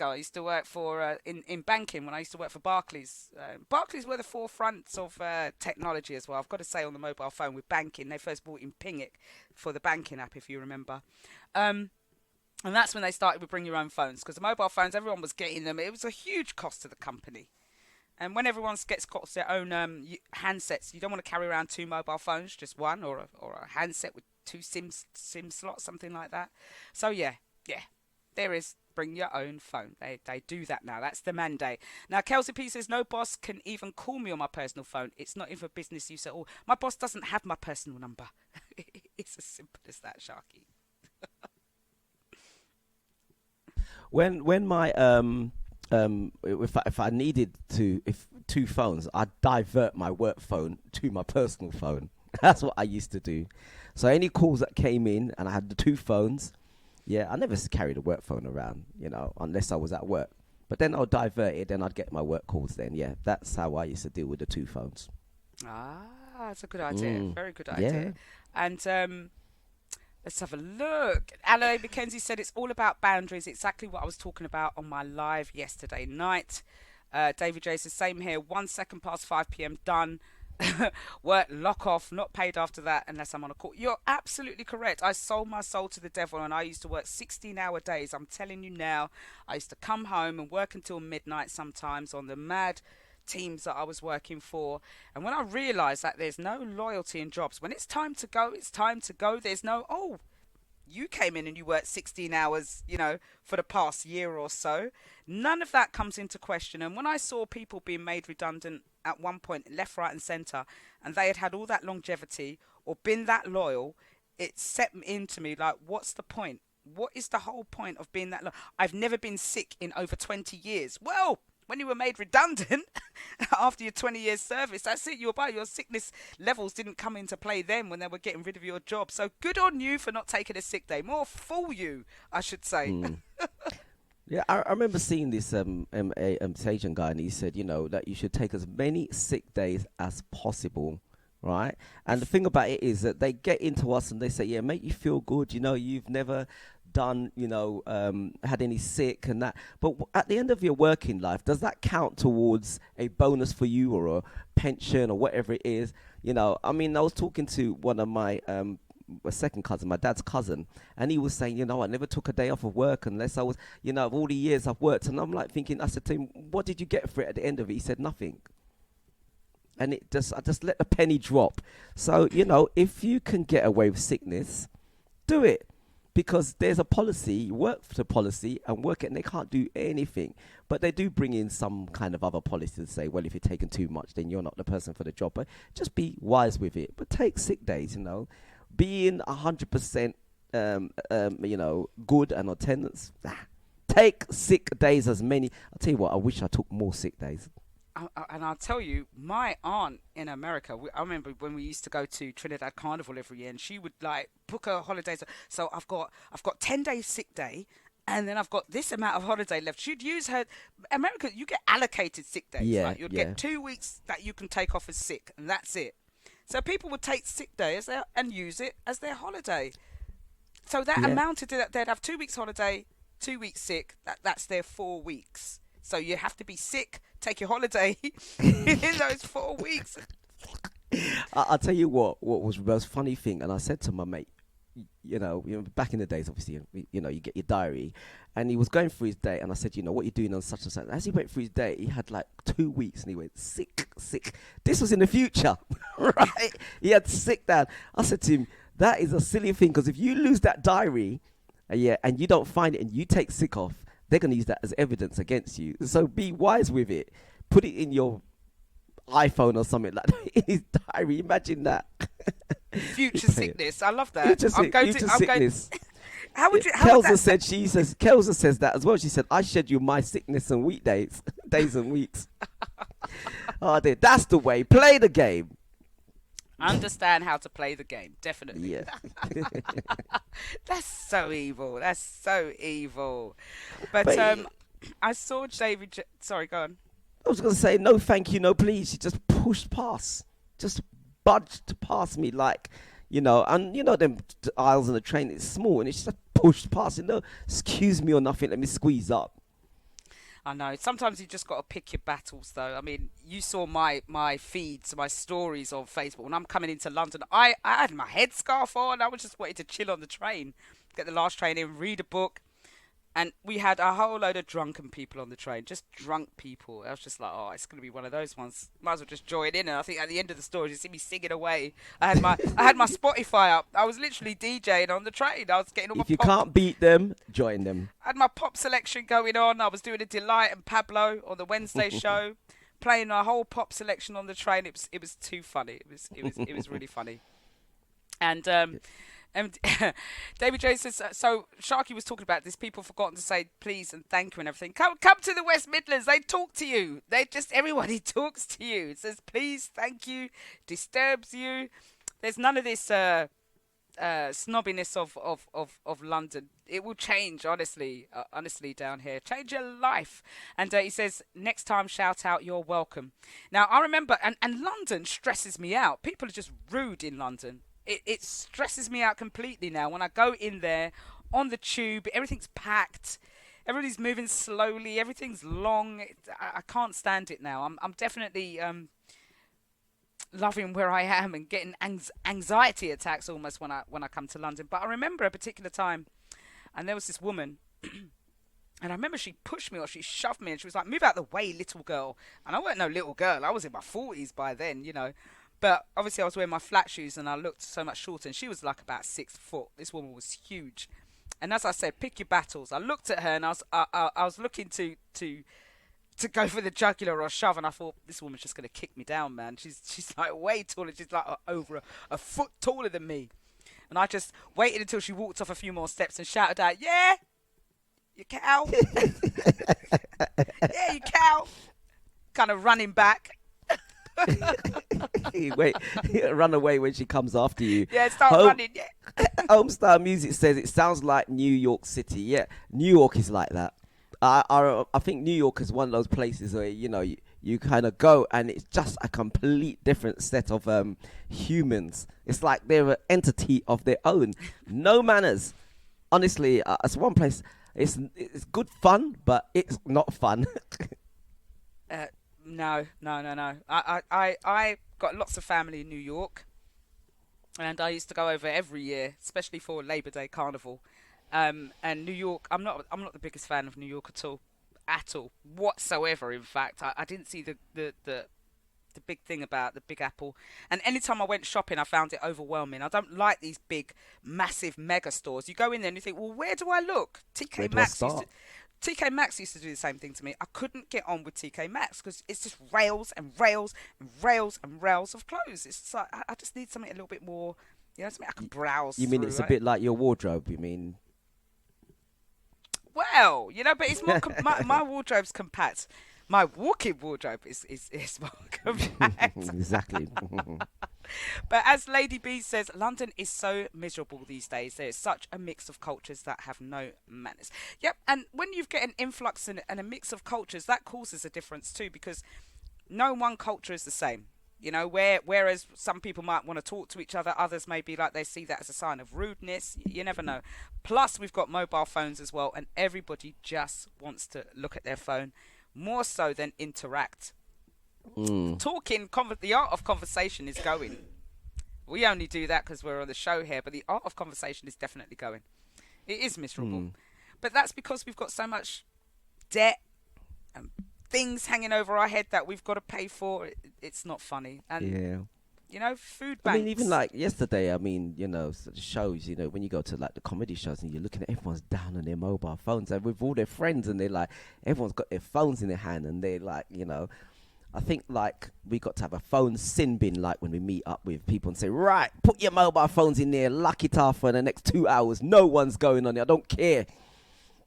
I used to work for in banking when I used to work for Barclays. Barclays were the forefronts of technology as well. I've got to say, on the mobile phone with banking, they first brought in Ping It for the banking app, if you remember. And that's when they started with bring your own phones, because the mobile phones, everyone was getting them. It was a huge cost to the company. And when everyone gets got their own handsets, you don't want to carry around 2 mobile phones, just one, or a handset with 2 SIM slots, something like that. So yeah, there is bring your own phone. They do that now. That's the mandate. Now, Kelsey P says, no boss can even call me on my personal phone. It's not even business use at all. My boss doesn't have my personal number. It's as simple as that, Sharky. When my if I needed to, if 2 phones, I'd divert my work phone to my personal phone. That's what I used to do. So any calls that came in and I had the 2 phones, yeah, I never carried a work phone around, unless I was at work. But then I'll divert it, then I'd get my work calls then. Yeah, that's how I used to deal with the 2 phones. Ah, that's a good idea. Very good idea. Yeah. And Let's have a look. Aloe Mackenzie said it's all about boundaries. Exactly what I was talking about on my live yesterday night. David J says, same here. 1 second past 5 p.m. done. Work, lock off, not paid after that unless I'm on a call. You're absolutely correct. I sold my soul to the devil and I used to work 16-hour days. I'm telling you now, I used to come home and work until midnight sometimes on the mad teams that I was working for. And when I realised that there's no loyalty in jobs, when it's time to go, it's time to go. There's no, oh, you came in and you worked 16 hours, for the past year or so. None of that comes into question. And when I saw people being made redundant at one point, left, right, and centre, and they had all that longevity or been that loyal, it set into me like, what's the point? What is the whole point of being that I've never been sick in over 20 years. Well, when you were made redundant after your 20 years service, that's it. Your sickness levels didn't come into play then when they were getting rid of your job. So good on you for not taking a sick day. More fool you, I should say. Mm. Yeah, I remember seeing this Asian guy, and he said, that you should take as many sick days as possible, right? And the thing about it is that they get into us and they say, yeah, make you feel good. You've never done, had any sick and that. But at the end of your working life, does that count towards a bonus for you or a pension or whatever it is? I was talking to one of my a second cousin, my dad's cousin, and he was saying, I never took a day off of work unless I was, of all the years I've worked. And I'm like thinking, I said to him, what did you get for it at the end of it? He said, nothing. And I just let the penny drop. So, if you can get away with sickness, do it. Because there's a policy, you work for the policy and work it, and they can't do anything. But they do bring in some kind of other policy to say, well, if you're taking too much, then you're not the person for the job. But just be wise with it. But take sick days, Being 100%, good and attendance. Take sick days as many. I'll tell you what, I wish I took more sick days. And I'll tell you, my aunt in America, I remember when we used to go to Trinidad Carnival every year, and she would like book her holidays. So I've got 10 days sick day, and then I've got this amount of holiday left. She'd use her America. You get allocated sick days. Yeah, like you'd get 2 weeks that you can take off as sick, and that's it. So people would take sick days and use it as their holiday. So that amounted to that they'd have 2 weeks holiday, 2 weeks sick. That's their 4 weeks. So you have to be sick, take your holiday in those 4 weeks. I'll tell you what was the most funny thing, and I said to my mate, back in the days, obviously, you get your diary, and he was going through his day, and I said, what you're doing on such and such. As he went through his day, he had like 2 weeks, and he went sick. This was in the future, right? He had sick down. I said to him, that is a silly thing, because if you lose that diary, and you don't find it, and you take sick off, they're going to use that as evidence against you. So be wise with it. Put it in your iPhone or something like that, in his diary. Imagine that. Future sickness. I love that. Future sickness. How would you? Kelsa says that as well. She said, I schedule my sickness and weekdays, days and weeks. Oh, dear. That's the way. Play the game. Understand how to play the game. Definitely. Yeah. That's so evil. That's so evil. But I saw David. Sorry, go on. I was going to say, no thank you, no please. She just pushed past. Just budged past me like, and them aisles on the train, it's small, and it's just pushed past. Excuse me or nothing, let me squeeze up. I know. Sometimes you just got to pick your battles, though. I mean, you saw my feeds, my stories on Facebook. When I'm coming into London, I had my headscarf on. I was just waiting to chill on the train, get the last train in, read a book. And we had a whole load of drunken people on the train, just drunk people. I was just like, oh, it's going to be one of those ones. Might as well just join in. And I think at the end of the story, you see me singing away. I had my Spotify up. I was literally DJing on the train. I was getting all my If you pop. can't beat them, join them. I had my pop selection going on. I was doing a Delight and Pablo on the Wednesday show, playing a whole pop selection on the train. It was too funny. It was really funny. And David J says, so Sharky was talking about this. People forgotten to say please and thank you and everything. Come to the West Midlands. They talk to you. Everybody talks to you. It says please, thank you, disturbs you. There's none of this snobbiness of London. It will change, honestly down here. Change your life. And he says, next time, shout out, you're welcome. Now, I remember, and London stresses me out. People are just rude in London. it stresses me out completely now when I go in there on the tube. Everything's packed. Everybody's moving slowly. Everything's long. I can't stand it now. I'm definitely loving where I am and getting anxiety attacks almost when I come to London. But I remember a particular time, and there was this woman. And I remember she pushed me or she shoved me and she was like, "Move out the way, little girl." And I wasn't no little girl. I was in my 40s by then, you know. But obviously I was wearing my flat shoes and I looked so much shorter. And she was like about 6 foot. This woman was huge. And as I said, pick your battles. I looked at her and I was looking to go for the jugular or shove. And I thought, this woman's just going to kick me down, man. She's like way taller. She's like over a foot taller than me. And I just waited until she walked off a few more steps and shouted out, "Yeah, you cow." "Yeah, you cow." Kind of running back. Wait, run away when she comes after you. Yeah, start running. Yeah. Homestar Music says it sounds like New York City. Yeah, New York is like that. I think New York is one of those places where you kind of go and it's just a complete different set of humans. It's like they're an entity of their own. No manners. Honestly, it's one place. It's good fun, but it's not fun. No. I got lots of family in New York, and I used to go over every year, especially for Labor Day Carnival. And New York, I'm not the biggest fan of New York at all, whatsoever. In fact, I didn't see the big thing about the Big Apple. And anytime I went shopping, I found it overwhelming. I don't like these big, massive mega stores. You go in there and you think, well, where do I look? TK Maxx used to do the same thing to me. I couldn't get on with TK Maxx because it's just rails and rails and rails and rails of clothes. It's just like, I just need something a little bit more, something I can browse You mean through, it's right? a bit like your wardrobe? You mean? Well, but it's more, my wardrobe's compact. My walk-in wardrobe is more compact. Exactly. But as Lady B says, London is so miserable these days. There is such a mix of cultures that have no manners. Yep, and when you get an influx and a mix of cultures, that causes a difference too, because no one culture is the same. Whereas some people might want to talk to each other, others may be like they see that as a sign of rudeness. You never know. Plus, we've got mobile phones as well, and everybody just wants to look at their phone more so than interact. The art of conversation is going. We only do that because we're on the show here, but the art of conversation is definitely going. It is miserable. But that's because we've got so much debt and things hanging over our head that we've got to pay for. It's not funny. And food banks. I mean, even like yesterday, shows, when you go to like the comedy shows and you're looking at everyone's down on their mobile phones and with all their friends and they're like, everyone's got their phones in their hand and they're like, I think like we got to have a phone sin bin like when we meet up with people and say, right, put your mobile phones in there, lock it off for the next 2 hours. No one's going on it. I don't care.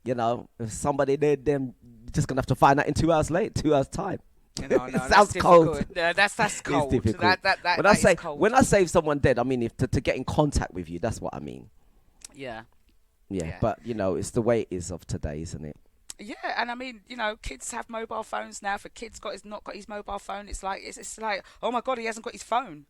If somebody there, then you're just gonna have to find out in 2 hours late, 2 hours time. No, It sounds cold. That's cold. It's difficult. When I say someone dead, I mean if to get in contact with you. That's what I mean. Yeah. But it's the way it is of today, isn't it? Yeah, and I mean, kids have mobile phones now. If a kid's not got his mobile phone, it's like, oh my God, he hasn't got his phone.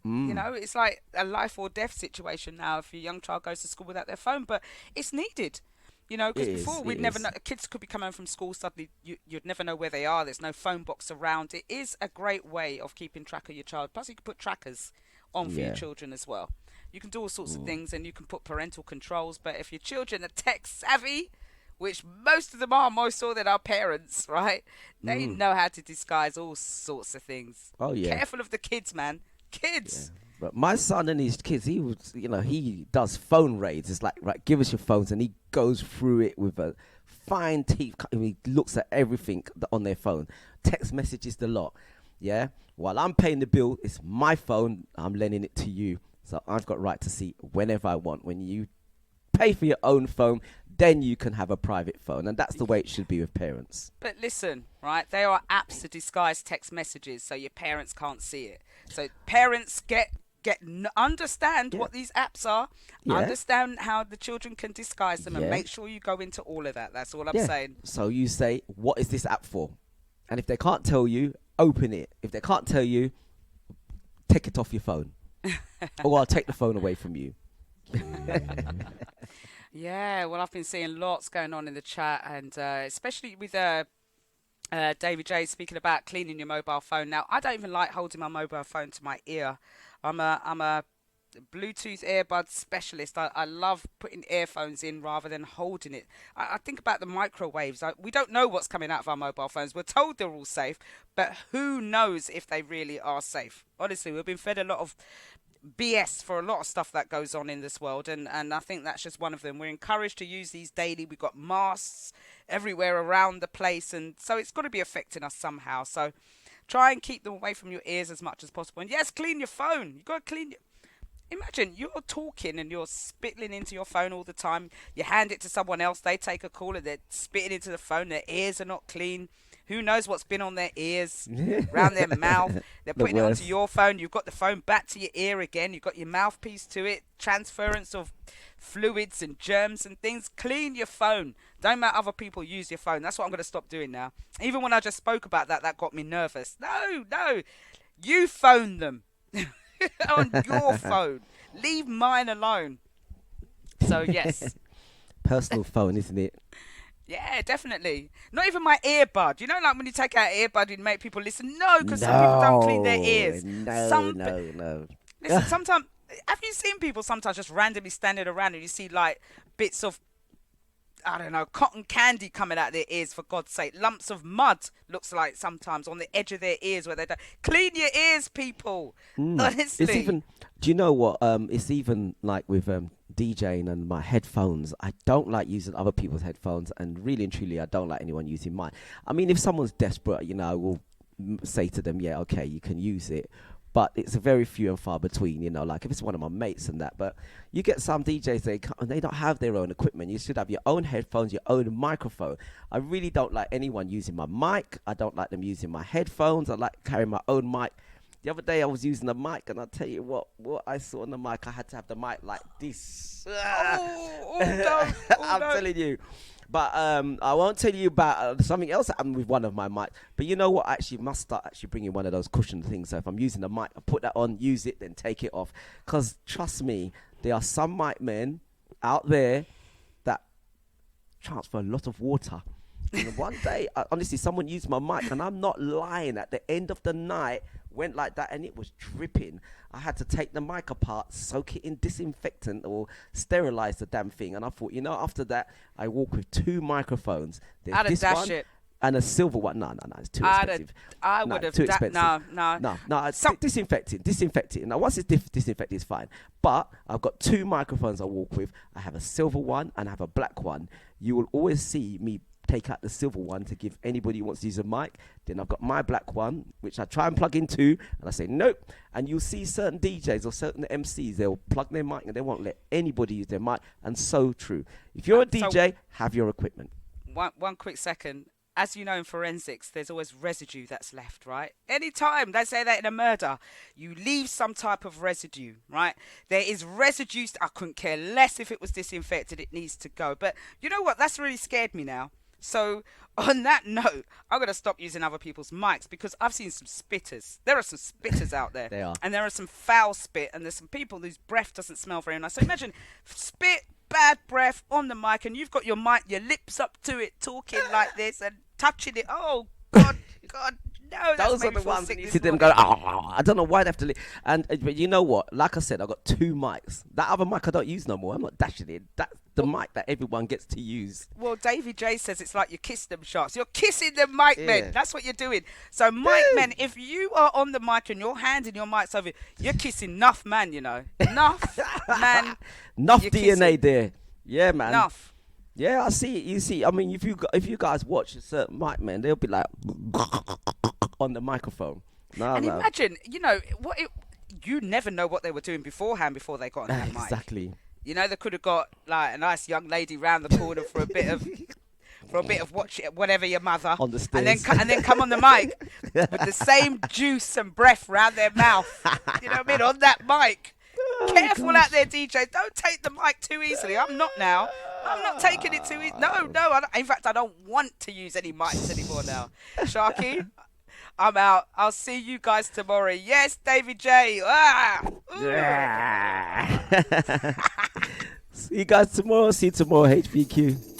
It's like a life or death situation now if your young child goes to school without their phone. But it's needed, because before we'd never know. Kids could be coming home from school suddenly. You'd never know where they are. There's no phone box around. It is a great way of keeping track of your child. Plus, you can put trackers on for your children as well. You can do all sorts of things, and you can put parental controls. But if your children are tech savvy, which most of them are more so than our parents, right? They know how to disguise all sorts of things. Oh, yeah. Careful of the kids, man. Kids. Yeah. But my son and his kids, he does phone raids. It's like, right, give us your phones. And he goes through it with a fine teeth. He looks at everything on their phone. Text messages, the lot. Yeah? While I'm paying the bill, it's my phone. I'm lending it to you. So I've got right to see whenever I want. When you pay for your own phone, then you can have a private phone, and that's the way it should be with parents. But listen, right, there are apps to disguise text messages so your parents can't see it. So parents understand what these apps are, understand how the children can disguise them, and make sure you go into all of that. That's all I'm saying. So you say, what is this app for? And if they can't tell you, open it. If they can't tell you, take it off your phone. Or I'll take the phone away from you. Yeah, well, I've been seeing lots going on in the chat, and especially with David J speaking about cleaning your mobile phone. Now, I don't even like holding my mobile phone to my ear. I'm a Bluetooth earbud specialist. I love putting earphones in rather than holding it. I think about the microwaves. We don't know what's coming out of our mobile phones. We're told they're all safe, but who knows if they really are safe? Honestly, we've been fed a lot of BS for a lot of stuff that goes on in this world, and I think that's just one of them. We're encouraged to use these daily. We've got masks everywhere around the place, and so it's got to be affecting us somehow. So try and keep them away from your ears as much as possible. And yes, clean your phone. You got to clean your... Imagine you're talking and you're spitting into your phone all the time. You hand it to someone else, they take a call and they're spitting into the phone. Their ears are not clean. Who knows what's been on their ears, around their mouth. They're The putting it onto worst. your phone. You've got the phone back to your ear again. You've got your mouthpiece to it. Transference of fluids and germs and things. Clean your phone. Don't let other people use your phone. That's what I'm going to stop doing now. Even when I just spoke about that, that got me nervous. No, no. You phone them on your phone. Leave mine alone. So, yes. Personal phone, isn't it? Yeah, definitely. Not even my earbud. You know, like when you take out an earbud and make people listen? No, because some people don't clean their ears. No, no, no. Listen, sometimes... Have you seen people sometimes just randomly standing around and you see, like, bits of, I don't know, cotton candy coming out their ears, for God's sake. Lumps of mud, looks like sometimes, on the edge of their ears where they don't... Clean your ears, people. Honestly. It's even. Do you know what? It's even like with DJing and my headphones. I don't like using other people's headphones, and really and truly, I don't like anyone using mine. I mean, if someone's desperate, I will say to them, "Yeah, okay, you can use it." But it's a very few and far between, like if it's one of my mates and that. But you get some DJs, they don't have their own equipment. You should have your own headphones, your own microphone. I really don't like anyone using my mic. I don't like them using my headphones. I like carrying my own mic. The other day I was using the mic, and I'll tell you what I saw on the mic, I had to have the mic like this. No. I'm telling you. But I won't tell you about something else that happened with one of my mics. But you know what? I actually must start bringing one of those cushion things. So if I'm using the mic, I put that on, use it, then take it off. Because trust me, there are some mic men out there that transfer a lot of water. And one day, honestly, someone used my mic, and I'm not lying. At the end of the night, went like that, and it was dripping. I had to take the mic apart, soak it in disinfectant, or sterilize the damn thing. And I thought, after that, I walk with two microphones. There's I'd have this dashed one it. and a silver one. No, it's too expensive. I No, would have... too expensive. No. No, disinfecting. Now, once it's disinfected, it's fine. But I've got two microphones I walk with. I have a silver one and I have a black one. You will always see me take out the silver one to give anybody who wants to use a mic. Then I've got my black one, which I try and plug into, and I say nope. And you'll see certain DJs or certain MCs, they'll plug their mic and they won't let anybody use their mic. And so true. If you're a DJ, have your equipment. One quick second. As you know, in forensics, there's always residue that's left, right? Anytime they say that in a murder, you leave some type of residue, right? There is residue. I couldn't care less if it was disinfected. It needs to go. But you know what? That's really scared me now. So on that note, I'm going to stop using other people's mics, because I've seen some spitters. There are some spitters out there. They are. And there are some foul spit, and there's some people whose breath doesn't smell very nice. So imagine spit, bad breath on the mic, and you've got your mic, your lips up to it, talking like this and touching it. Oh, God, no. That's Those made are me the feel ones that sick you this see them morning. go, I don't know why they have to leave. But you know what? Like I said, I've got two mics. That other mic I don't use no more. I'm not dashing it. That's the mic that everyone gets to use. Well, Davy J says it's like you kiss them sharks. You're kissing the mic Yeah. men. That's what you're doing. So mic men, if you are on the mic and you're handing your mics over, you're kissing enough man, Enough man. Enough You're DNA kissing. there. Yeah, man. Enough. Yeah, I see it. You see, I mean, if you guys watch a certain mic, man, they'll be like on the microphone. No. Imagine, you never know what they were doing beforehand before they got on that mic. Exactly. They could have got like a nice young lady round the corner for a bit of watch it, whatever your mother, On the and then stairs. and then come on the mic with the same juice and breath round their mouth. You know what I mean? On that mic. Careful out there, DJ. Don't take the mic too easily. I'm not now. I'm not taking it too easy. No. In fact, I don't want to use any mics anymore now. Sharky, I'm out. I'll see you guys tomorrow. Yes, Davy J. Ah! Ooh. See you guys tomorrow. See you tomorrow, HPQ.